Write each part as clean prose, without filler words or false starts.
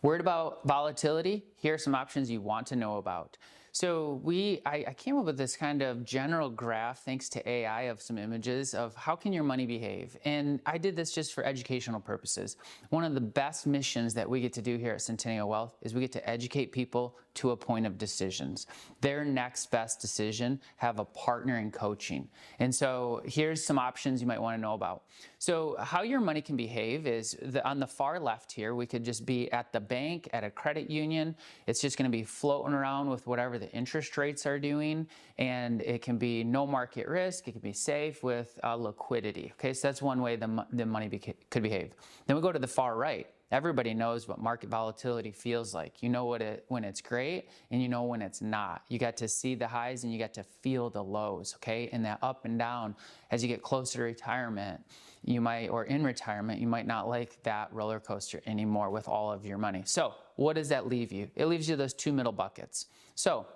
Worried about volatility? Here are some options you want to know about. So I came up with this kind of general graph thanks to AI of some images of how can your money behave. And I did this just for educational purposes. One of the best missions that we get to do here at Centennial Wealth is we get to educate people to a point of decisions. Their next best decision, have a partner in coaching. And so here's some options you might want to know about. So how your money can behave is on the far left here, we could just be at the bank, at a credit union. It's just going to be floating around with whatever the interest rates are doing, and it can be no market risk. It can be safe with liquidity. Okay, so that's one way the money could behave. Then we go to the far right. Everybody knows what market volatility feels like. You know when it's great, and you know when it's not. You got to see the highs and you got to feel the lows, okay? And that up and down as you get closer to retirement, or in retirement, you might not like that roller coaster anymore with all of your money. So what does that leave you? It leaves you those two middle buckets. So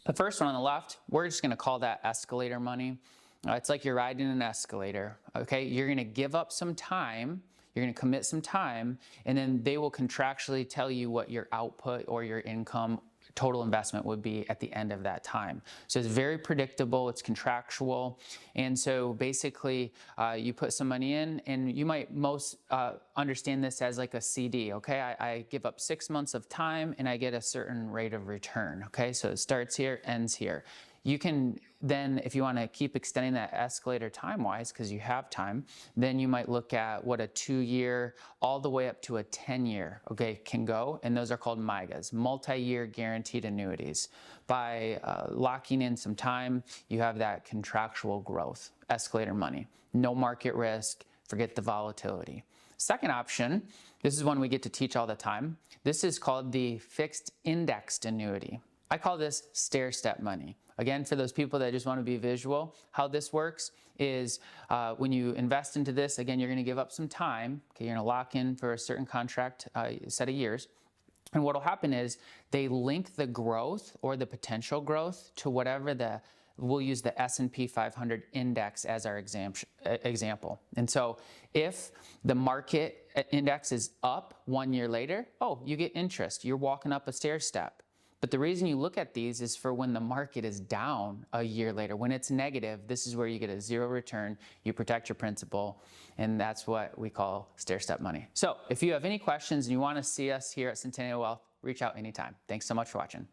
the first one on the left, we're just gonna call that escalator money. It's like you're riding an escalator, okay? You're gonna give up some time. You're going to commit some time, and then they will contractually tell you what your output or your income total investment would be at the end of that time. So it's very predictable, it's contractual, and so basically you put some money in, and you might most understand this as like a CD, okay? I give up 6 months of time and I get a certain rate of return, okay? So it starts here, ends here. You can then, if you want to keep extending that escalator time-wise, because you have time, then you might look at what a 2-year all the way up to a 10-year, okay, can go, and those are called MYGAs, multi-year guaranteed annuities. By locking in some time, you have that contractual growth, escalator money, no market risk, forget the volatility. Second option, this is one we get to teach all the time. This is called the fixed indexed annuity. I call this stair-step money. Again, for those people that just want to be visual, how this works is when you invest into this, again, you're going to give up some time. Okay, you're going to lock in for a certain contract set of years. And what will happen is they link the growth or the potential growth to whatever we'll use the S&P 500 index as our example. And so if the market index is up 1 year later, oh, you get interest. You're walking up a stair step. But the reason you look at these is for when the market is down a year later. When it's negative, this is where you get a zero return, you protect your principal, and that's what we call stair-step money. So if you have any questions and you want to see us here at Centennial Wealth, reach out anytime. Thanks so much for watching.